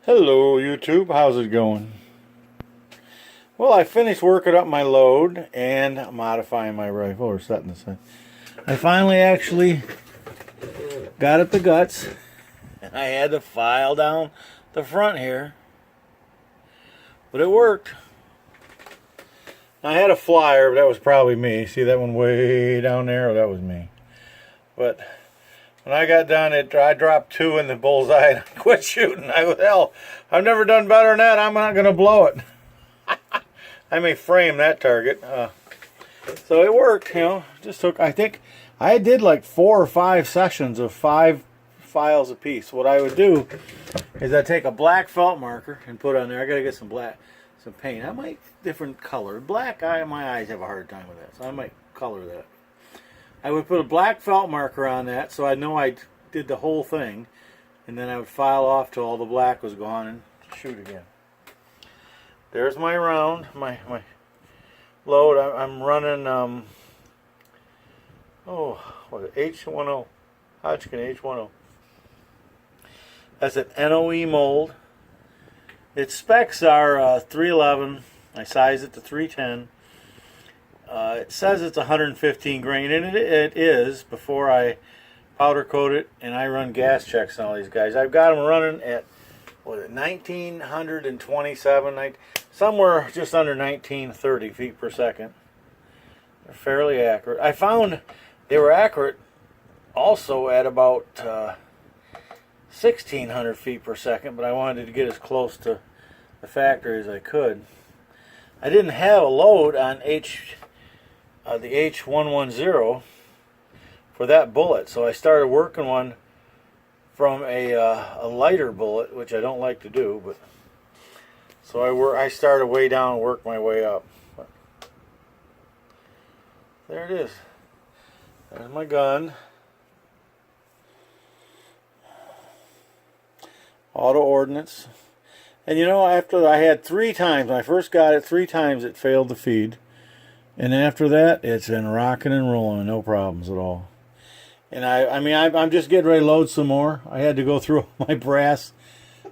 Hello YouTube, how's it going? Well, I finished working up my load and modifying my rifle, or setting this in. I finally actually got at the guts. I had to file down the front here, but it worked. I had a flyer, but that was probably me. See that one way down there? That was me. But when I got done, I dropped 2 in the bullseye and I quit shooting. I go, hell, I've never done better than that. I'm not going to blow it. I may frame that target. So it worked, you know. Just took, I think, I did like 4 or 5 sessions of 5 files a piece. What I would do is I'd take a black felt marker and put on there. I got to get some paint. I might different color. Black, my eyes have a hard time with that, so I might color that. I would put a black felt marker on that so I know I did the whole thing, and then I would file off till all the black was gone and shoot again. There's my round, my load. I'm running what is it, H10, Hodgkin H10. That's an NOE mold. Its specs are 311. I size it to 310. It says it's 115 grain, and it is before I powder coat it, and I run gas checks on all these guys. I've got them running at, what is it, 1927, somewhere just under 1930 feet per second. They're fairly accurate. I found they were accurate also at about 1600 feet per second, but I wanted to get as close to the factory as I could. I didn't have a load on the H110 for that bullet, so I started working one from a lighter bullet, which I don't like to do, but so I started way down and worked my way up. But there it is. There's my gun. Auto ordnance. And you know, after I had 3 times, when I first got it, 3 times it failed to feed. And after that, it's been rocking and rolling, no problems at all. And I'm just getting ready to load some more. I had to go through my brass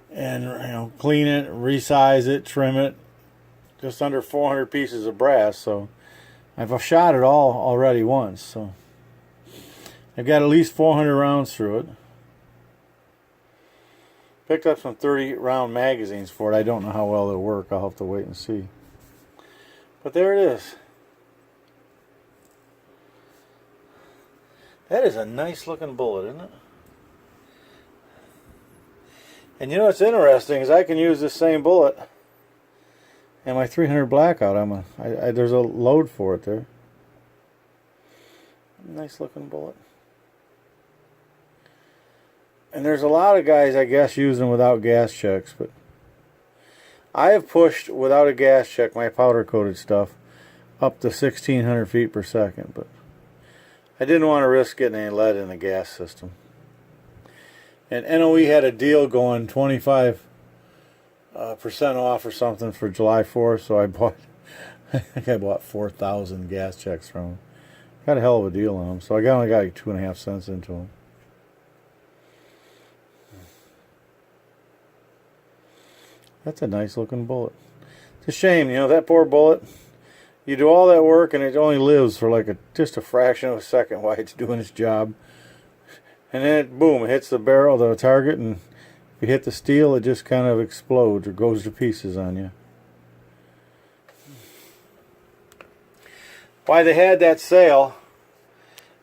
and clean it, resize it, trim it. Just under 400 pieces of brass, so I've shot it all already once. So I've got at least 400 rounds through it. Picked up some 30-round magazines for it. I don't know how well they'll work. I'll have to wait and see. But there it is. That is a nice looking bullet, isn't it? And you know what's interesting is I can use this same bullet and my 300 blackout. There's a load for it there. Nice looking bullet. And there's a lot of guys, I guess, using without gas checks, but I have pushed without a gas check my powder coated stuff up to 1600 feet per second, but I didn't want to risk getting any lead in the gas system. And NOE had a deal going, 25% off or something for July 4th, so I think I bought 4,000 gas checks from them. Got a hell of a deal on them, so I only got like 2.5 cents into them. That's a nice looking bullet. It's a shame, that poor bullet. You do all that work and it only lives for like just a fraction of a second while it's doing its job. And then boom, it hits the barrel of the target, and if you hit the steel, it just kind of explodes or goes to pieces on you. Why they had that sale,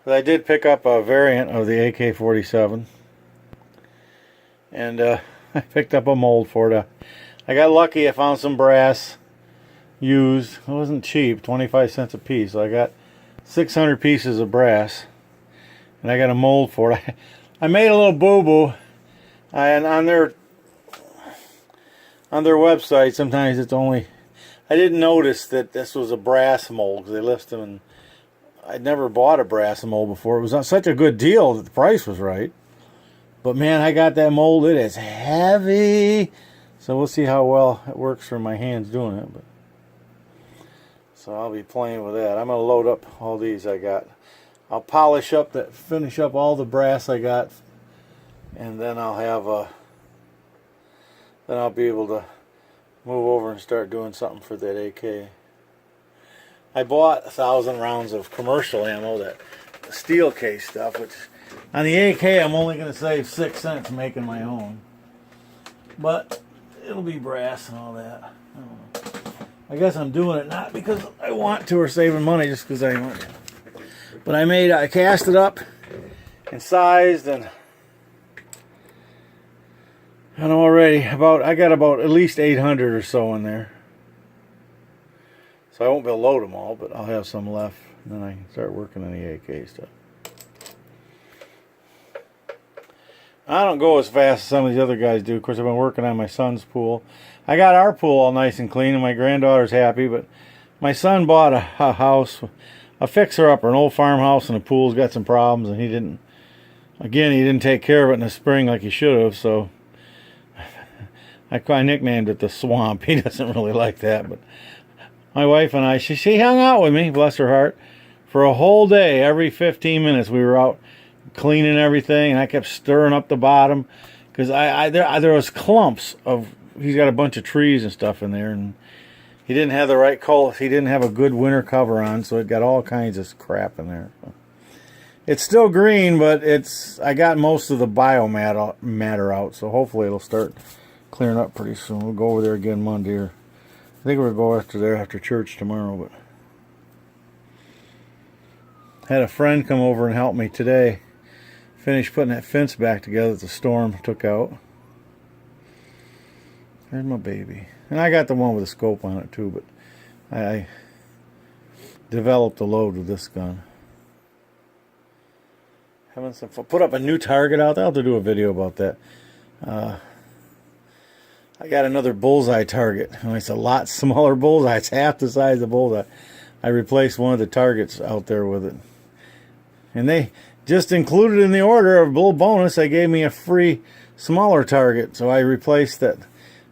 I did pick up a variant of the AK-47. And I picked up a mold for it. I got lucky, I found some brass used. It wasn't cheap, 25 cents a piece. So I got 600 pieces of brass, and I got a mold for it. I made a little boo-boo, and on their website, sometimes it's only, I didn't notice that this was a brass mold because they list them, and I'd never bought a brass mold before. It was such a good deal that the price was right. But man, I got that mold. It is heavy. So we'll see how well it works for my hands doing it. But so I'll be playing with that. I'm going to load up all these I got. I'll finish up all the brass I got, and then I'll have then I'll be able to move over and start doing something for that AK. I bought 1,000 rounds of commercial ammo, that steel case stuff, which on the AK I'm only going to save 6 cents making my own. But it'll be brass and all that. I don't know. I guess I'm doing it not because I want to or saving money, just because I want to. But I cast it up and sized, and already I got about at least 800 or so in there. So I won't be able to load them all, but I'll have some left, and then I can start working on the AK stuff. I don't go as fast as some of these other guys do. Of course, I've been working on my son's pool. I got our pool all nice and clean, and my granddaughter's happy, but my son bought a house, a fixer-upper, an old farmhouse, and the pool's got some problems, and he didn't take care of it in the spring like he should have, so I nicknamed it the swamp. He doesn't really like that, but my wife and I, she hung out with me, bless her heart, for a whole day. Every 15 minutes we were out cleaning everything, and I kept stirring up the bottom because there was clumps of. He's got a bunch of trees and stuff in there, and he didn't have the right color. He didn't have a good winter cover on, so it got all kinds of crap in there. It's still green, but I got most of the biomatter out, so hopefully it'll start clearing up pretty soon. We'll go over there again Monday, or I think we'll go after church tomorrow. But had a friend come over and help me today. Finished putting that fence back together that the storm took out. There's my baby. And I got the one with a scope on it too, but I developed a load with this gun. Having some fun. Put up a new target out there. I'll have to do a video about that. I got another bullseye target. It's a lot smaller bullseye. It's half the size of bullseye. I replaced one of the targets out there with it. And they just included in the order of a little bonus, they gave me a free smaller target. So I replaced that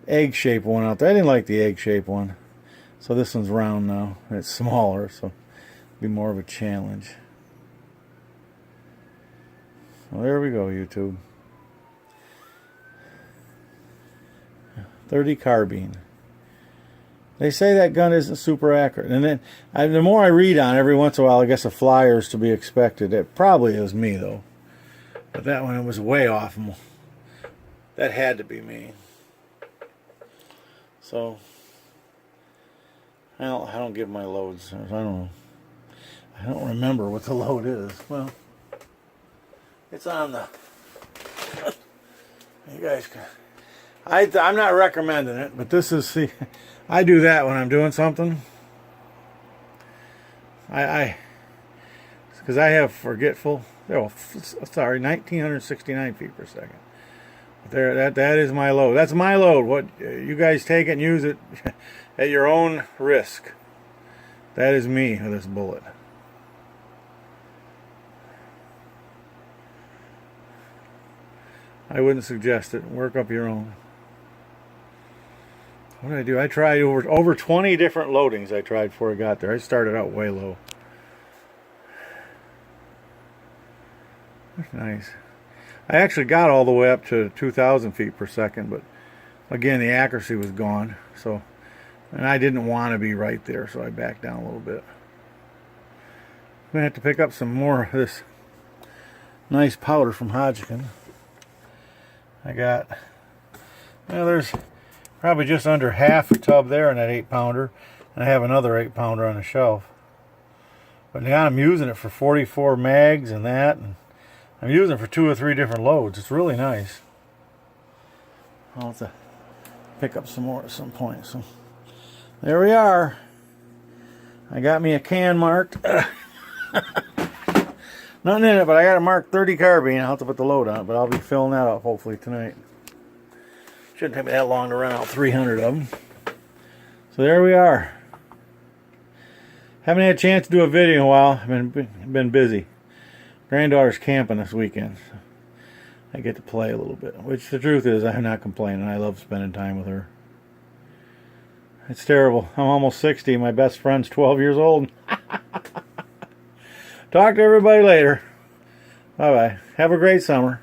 egg-shaped one out there. I didn't like the egg-shaped one. So this one's round now. It's smaller, so it'll be more of a challenge. Well, there we go, YouTube. 30 carbine. They say that gun isn't super accurate. And then the more I read on it, every once in a while, I guess a flyer is to be expected. It probably is me, though. But that one, it was way off. That had to be me. So, I don't give my loads. I don't remember what the load is. Well, it's on the... You guys can... I'm not recommending it, but this is... See, I do that when I'm doing something. Because I have forgetful... Oh, sorry, 1,969 feet per second. There, that is my load. That's my load. What you guys take it and use it at your own risk. That is me with this bullet. I wouldn't suggest it. Work up your own. What did I do? I tried over 20 different loadings. I tried before I got there. I started out way low. That's nice. I actually got all the way up to 2,000 feet per second, but again, the accuracy was gone. So, and I didn't want to be right there, so I backed down a little bit. I'm gonna have to pick up some more of this nice powder from Hodgkin. I got, well, there's probably just under half a tub there in that 8-pounder, and I have another 8-pounder on the shelf. But now I'm using it for 44 mags and that, and I'm using it for 2 or 3 different loads. It's really nice. I'll have to pick up some more at some point. So there we are. I got me a can marked. Nothing in it, but I got a Mark 30 carbine. I'll have to put the load on it, but I'll be filling that up hopefully tonight. Shouldn't take me that long to run out 300 of them. So there we are. Haven't had a chance to do a video in a while. I've been busy. Granddaughter's camping this weekend. So I get to play a little bit. Which the truth is, I'm not complaining. I love spending time with her. It's terrible. I'm almost 60. My best friend's 12 years old. Talk to everybody later. Bye-bye. Have a great summer.